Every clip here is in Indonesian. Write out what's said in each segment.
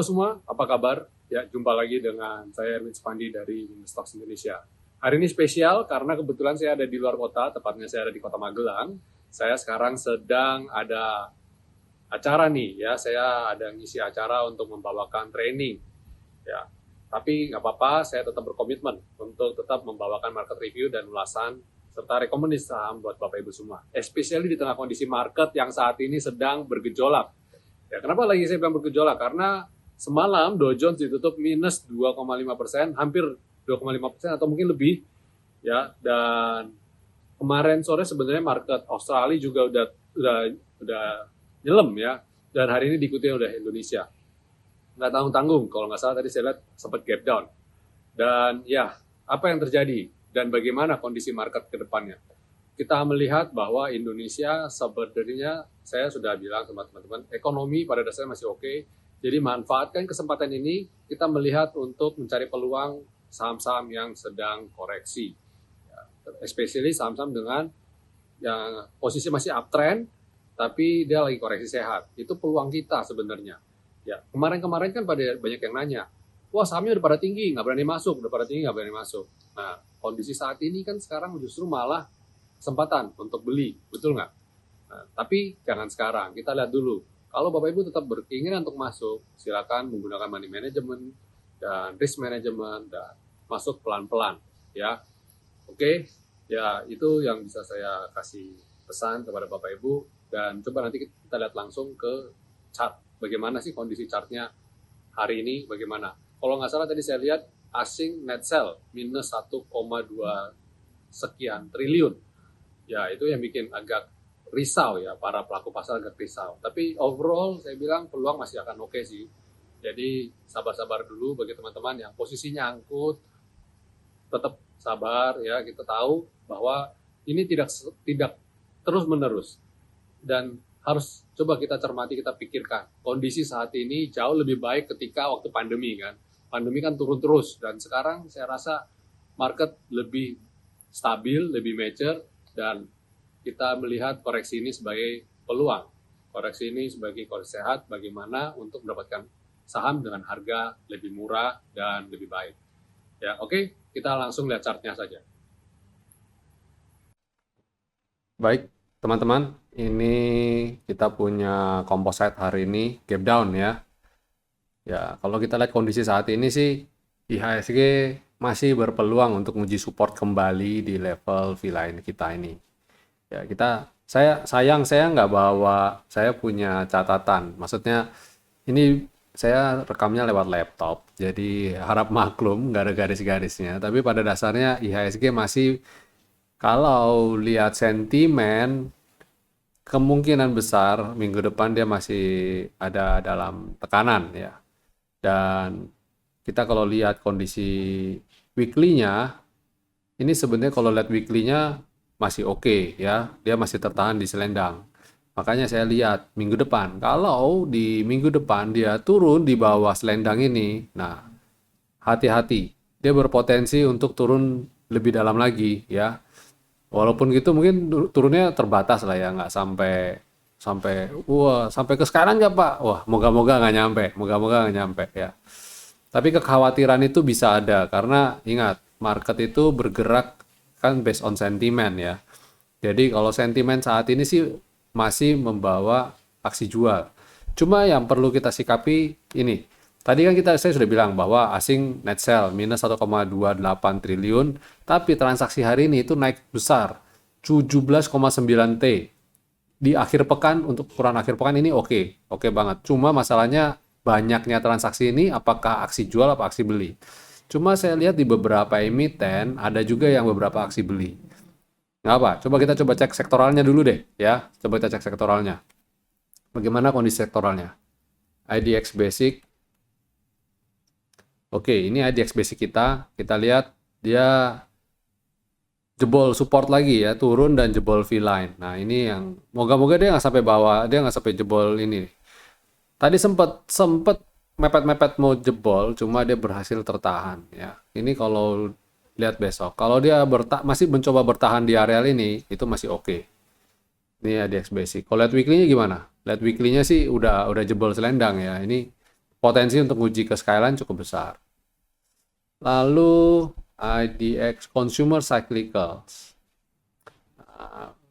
Halo semua, apa kabar? Ya, jumpa lagi dengan saya Erwin Spandi dari Stocks Indonesia. Hari ini spesial karena kebetulan saya ada di luar kota, tepatnya saya ada di Kota Magelang. Saya sekarang sedang ada acara nih, ya. Saya ada ngisi acara untuk membawakan training, ya. Tapi nggak apa-apa, saya tetap berkomitmen untuk tetap membawakan market review dan ulasan serta rekomendasi saham buat Bapak Ibu semua. Especially di tengah kondisi market yang saat ini sedang bergejolak. Ya, kenapa lagi saya bilang bergejolak? Karena semalam Dow Jones ditutup minus 2,5%, hampir 2,5% atau mungkin lebih, ya. Dan kemarin sore sebenarnya market Australia juga udah nyelam, ya. Dan hari ini diikuti oleh Indonesia. Nggak tanggung-tanggung, kalau nggak salah tadi saya lihat sempat gap down. Dan ya, apa yang terjadi dan bagaimana kondisi market ke depannya? Kita melihat bahwa Indonesia sebenarnya, saya sudah bilang sama teman-teman, ekonomi pada dasarnya masih oke. Jadi manfaatkan kesempatan ini, kita melihat untuk mencari peluang saham-saham yang sedang koreksi. Especially saham-saham dengan yang posisi masih uptrend, tapi dia lagi koreksi sehat. Itu peluang kita sebenarnya. Ya, kemarin-kemarin kan banyak yang nanya, wah sahamnya udah pada tinggi, nggak berani masuk, udah pada tinggi, nggak berani masuk. Nah, kondisi saat ini kan sekarang justru malah kesempatan untuk beli, betul nggak? Nah, tapi jangan sekarang, kita lihat dulu. Kalau Bapak Ibu tetap berkeinginan untuk masuk, silakan menggunakan money management dan risk management dan masuk pelan-pelan, ya. Oke, ya itu yang bisa saya kasih pesan kepada Bapak Ibu, dan coba nanti kita lihat langsung ke chart. Bagaimana sih kondisi chartnya hari ini, bagaimana? Kalau nggak salah tadi saya lihat asing net sell minus 1,2 sekian triliun. Ya, itu yang bikin agak risau, ya, para pelaku pasar agak risau. Tapi overall saya bilang peluang masih akan oke sih. Jadi sabar-sabar dulu bagi teman-teman yang posisinya angkut, tetap sabar, ya. Kita tahu bahwa ini tidak terus-menerus dan harus coba kita cermati, kita pikirkan. Kondisi saat ini jauh lebih baik ketika waktu pandemi kan. Pandemi kan turun terus dan sekarang saya rasa market lebih stabil, lebih mature, dan kita melihat koreksi ini sebagai peluang. Koreksi ini sebagai koreksi sehat, bagaimana untuk mendapatkan saham dengan harga lebih murah dan lebih baik. Ya, oke, kita langsung lihat chartnya saja. Baik, teman-teman, ini kita punya composite hari ini gap down, ya. Ya, kalau kita lihat kondisi saat ini sih, IHSG masih berpeluang untuk menguji support kembali di level V-line kita ini. Ya, saya nggak bawa, saya punya catatan. Maksudnya ini saya rekamnya lewat laptop, jadi harap maklum nggak ada garis-garisnya. Tapi pada dasarnya IHSG masih, kalau lihat sentimen, kemungkinan besar minggu depan dia masih ada dalam tekanan, ya. Dan kita kalau lihat kondisi weekly-nya, ini sebenarnya kalau lihat weekly-nya masih oke, ya. Dia masih tertahan di selendang. Makanya saya lihat minggu depan, kalau di minggu depan dia turun di bawah selendang ini, nah hati-hati. Dia berpotensi untuk turun lebih dalam lagi, ya. Walaupun gitu mungkin turunnya terbatas lah, ya, nggak sampai sampai sampai ke sekarang nggak Pak? Wah, moga-moga nggak nyampe, ya. Tapi kekhawatiran itu bisa ada karena ingat, market itu bergerak kan based on sentiment, ya. Jadi kalau sentimen saat ini sih masih membawa aksi jual. Cuma yang perlu kita sikapi ini. Tadi kan saya sudah bilang bahwa asing net sell minus 1,28 triliun, tapi transaksi hari ini itu naik besar, 17,9 T. Di akhir pekan, untuk ukuran akhir pekan ini oke banget. Cuma masalahnya banyaknya transaksi ini, apakah aksi jual apa aksi beli. Cuma saya lihat di beberapa emiten ada juga yang beberapa aksi beli. Nggak apa, coba cek sektoralnya dulu deh, ya. Coba kita cek sektoralnya. Bagaimana kondisi sektoralnya? IDX Basic. Oke, ini IDX Basic kita lihat dia jebol support lagi, ya, turun dan jebol V-line. Nah, ini yang moga-moga dia nggak sampai bawah, dia nggak sampai jebol ini. Tadi sempet mepet-mepet mau jebol, cuma dia berhasil tertahan, ya. Ini kalau lihat besok, kalau dia masih mencoba bertahan di areal ini, itu masih oke. Ini IDX Basic. Kalau lihat weekly-nya gimana? Lihat weekly-nya sih udah jebol selendang, ya. Ini potensi untuk uji ke skyline cukup besar. Lalu IDX Consumer Cyclicals.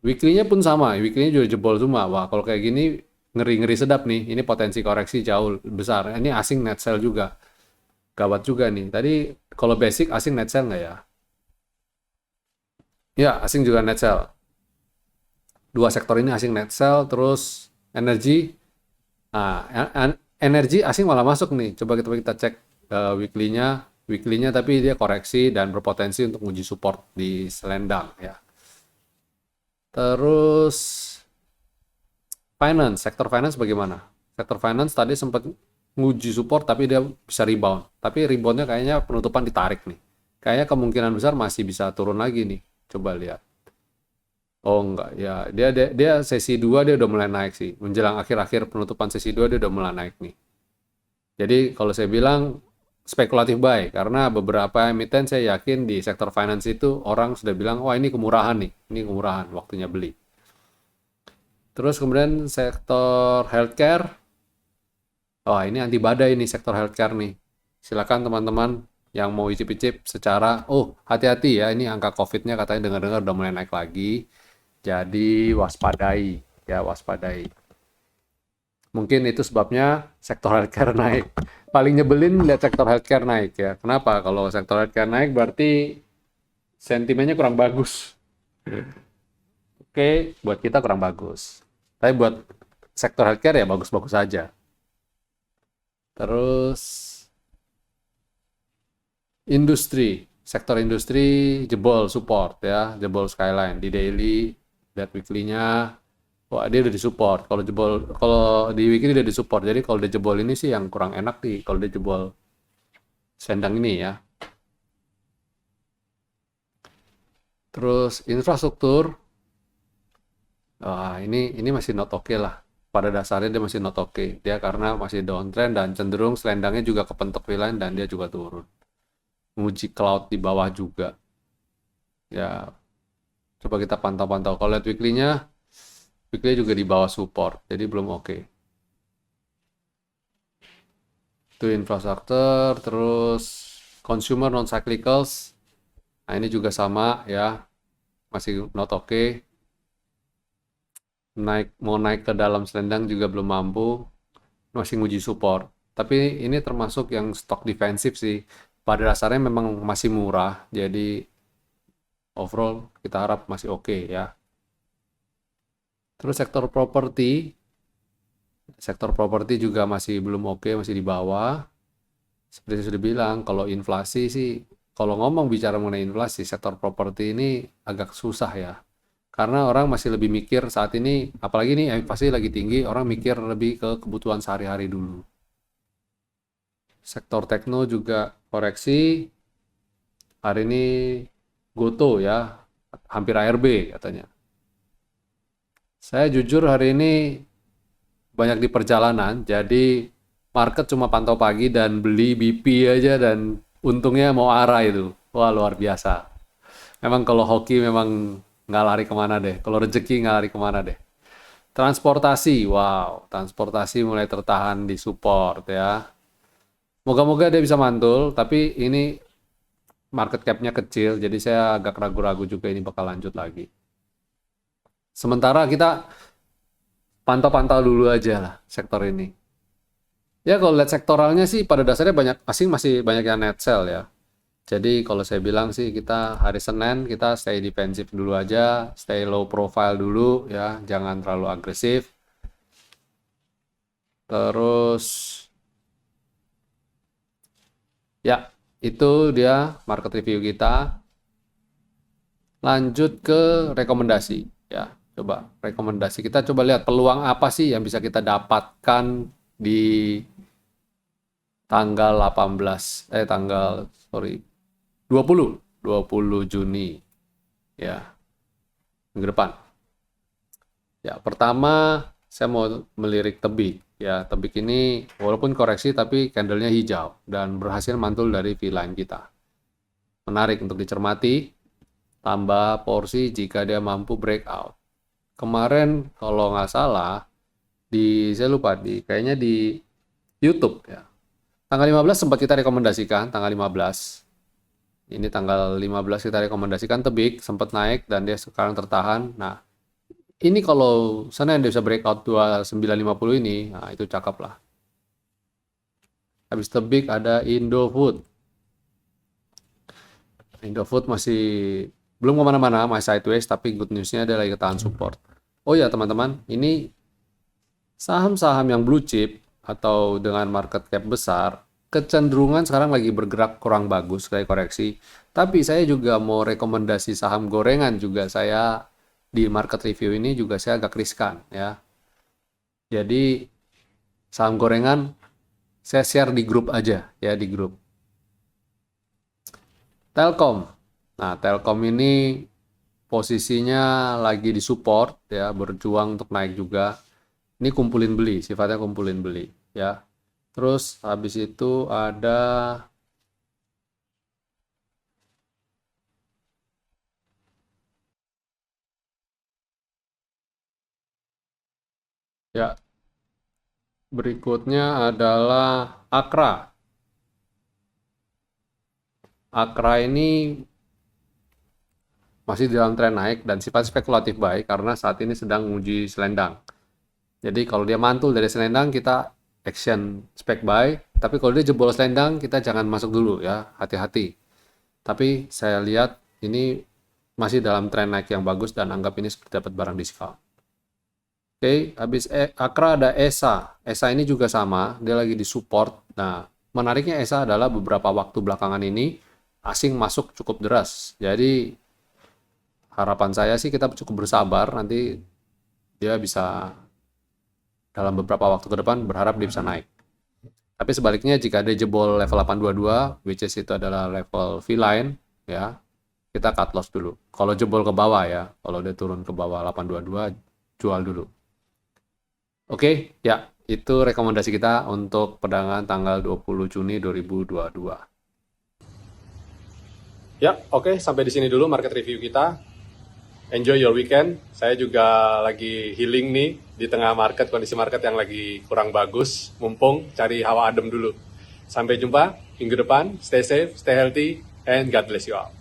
Weekly-nya pun sama, weekly-nya juga jebol semua. Wah, kalau kayak gini ngeri-ngeri sedap nih. Ini potensi koreksi jauh besar. Ini asing net sell juga. Gawat juga nih. Tadi kalau basic asing net sell nggak ya? Ya, asing juga net sell. Dua sektor ini asing net sell, terus energi. Nah, energi asing malah masuk nih. Coba kita cek weekly-nya. Weekly-nya tapi dia koreksi dan berpotensi untuk uji support di selendang ya. Terus finance, sektor finance bagaimana? Sektor finance tadi sempat nguji support tapi dia bisa rebound. Tapi reboundnya kayaknya penutupan ditarik nih. Kayaknya kemungkinan besar masih bisa turun lagi nih. Coba lihat. Oh enggak, ya dia sesi 2 dia udah mulai naik sih. Menjelang akhir-akhir penutupan sesi 2 dia udah mulai naik nih. Jadi kalau saya bilang spekulatif buy karena beberapa emiten saya yakin di sektor finance itu orang sudah bilang wah ini kemurahan nih, ini kemurahan waktunya beli. Terus kemudian sektor healthcare, wah ini anti badai nih sektor healthcare nih. Silakan teman-teman yang mau icip-icip secara, oh hati-hati ya ini angka COVID-nya katanya dengar-dengar udah mulai naik lagi. Jadi waspadai, ya waspadai. Mungkin itu sebabnya sektor healthcare naik. Paling nyebelin lihat sektor healthcare naik ya. Kenapa? Kalau sektor healthcare naik berarti sentimennya kurang bagus. Oke, buat kita kurang bagus. Tapi buat sektor healthcare ya bagus-bagus saja. Terus industri, sektor industri jebol support ya, jebol skyline di daily, lihat weekly-nya. Wah, dia udah disupport. Kalau jebol, kalau di weekly udah disupport. Jadi kalau dia jebol ini sih yang kurang enak nih. Kalau dia jebol sendang ini ya. Terus infrastruktur. Wah, ini masih not oke lah. Pada dasarnya dia masih not oke. Dia karena masih downtrend dan cenderung selendangnya juga kepentok V-line dan dia juga turun. Menguji cloud di bawah juga. Ya, coba kita pantau-pantau. Kalau lihat weekly-nya, weekly juga di bawah support, jadi belum oke. Itu infrastruktur, terus consumer non cyclicals. Nah, ini juga sama ya, masih not oke. Mau naik ke dalam selendang juga belum mampu, masih nguji support. Tapi ini termasuk yang stok defensif sih. Pada dasarnya memang masih murah, jadi overall kita harap masih oke ya. Terus sektor properti juga masih belum oke, masih di bawah. Seperti saya sudah bilang, kalau inflasi sih, kalau ngomong bicara mengenai inflasi, sektor properti ini agak susah ya. Karena orang masih lebih mikir saat ini, apalagi nih inflasi lagi tinggi, orang mikir lebih ke kebutuhan sehari-hari dulu. Sektor tekno juga koreksi. Hari ini Goto ya, hampir ARB katanya. Saya jujur hari ini banyak di perjalanan, jadi market cuma pantau pagi dan beli BP aja dan untungnya mau arah itu. Wah luar biasa. Memang kalau hoki memang nggak lari kemana deh. Kalau rezeki nggak lari kemana deh. Transportasi, wow, transportasi mulai tertahan di support ya. Moga-moga dia bisa mantul, tapi ini market cap-nya kecil, jadi saya agak ragu-ragu juga ini bakal lanjut lagi. Sementara kita pantau-pantau dulu aja lah sektor ini. Ya kalau lihat sektoralnya sih pada dasarnya banyak asing masih banyak yang net sell ya. Jadi kalau saya bilang sih kita hari Senin kita stay defensif dulu aja, stay low profile dulu ya, jangan terlalu agresif. Terus ya itu dia market review kita. Lanjut ke rekomendasi ya. Coba rekomendasi kita coba lihat peluang apa sih yang bisa kita dapatkan di tanggal 20 Juni ya minggu depan. Ya, pertama saya mau melirik tebik ya. Tebik ini walaupun koreksi tapi candlenya hijau dan berhasil mantul dari V-line kita. Menarik untuk dicermati. Tambah porsi jika dia mampu breakout. Kemarin kalau nggak salah saya lupa kayaknya di YouTube ya. Tanggal 15 sempat kita rekomendasikan, tanggal 15. Ini tanggal 15 kita rekomendasikan tebik, sempat naik dan dia sekarang tertahan. Nah, ini kalau Senin dia bisa breakout 2950 ini, nah itu cakep lah. Habis tebik ada Indofood. Indofood masih belum kemana-mana, masih sideways, tapi good newsnya dia lagi ketahan support. Oh ya teman-teman, ini saham-saham yang blue chip atau dengan market cap besar, kecenderungan sekarang lagi bergerak kurang bagus, kayak koreksi. Tapi saya juga mau rekomendasi saham gorengan juga, saya di market review ini juga saya agak riskan ya. Jadi saham gorengan saya share di grup aja ya, di grup. Telkom. Nah, Telkom ini posisinya lagi di support ya, berjuang untuk naik juga. Ini kumpulin beli, sifatnya kumpulin beli ya. Terus habis itu ada ya, berikutnya adalah Akra. Akra ini masih dalam tren naik dan sifat spekulatif baik karena saat ini sedang menguji selendang. Jadi kalau dia mantul dari selendang kita action spek buy, tapi kalau dia jebol selendang kita jangan masuk dulu ya, hati-hati. Tapi saya lihat ini masih dalam tren naik yang bagus dan anggap ini seperti dapat barang diskon. Oke, habis Akra ada ESA. ESA ini juga sama, dia lagi di support. Nah, menariknya ESA adalah beberapa waktu belakangan ini asing masuk cukup deras. Jadi harapan saya sih kita cukup bersabar, nanti dia bisa dalam beberapa waktu ke depan berharap dia bisa naik. Tapi sebaliknya jika dia jebol level 822, which is itu adalah level V-line, ya, kita cut loss dulu. Kalau jebol ke bawah ya, kalau dia turun ke bawah 822, jual dulu. Oke, ya, itu rekomendasi kita untuk perdagangan tanggal 20 Juni 2022. Ya, oke, sampai di sini dulu market review kita. Enjoy your weekend. Saya juga lagi healing nih di tengah market, kondisi market yang lagi kurang bagus. Mumpung cari hawa adem dulu. Sampai jumpa minggu depan. Stay safe, stay healthy, and God bless you all.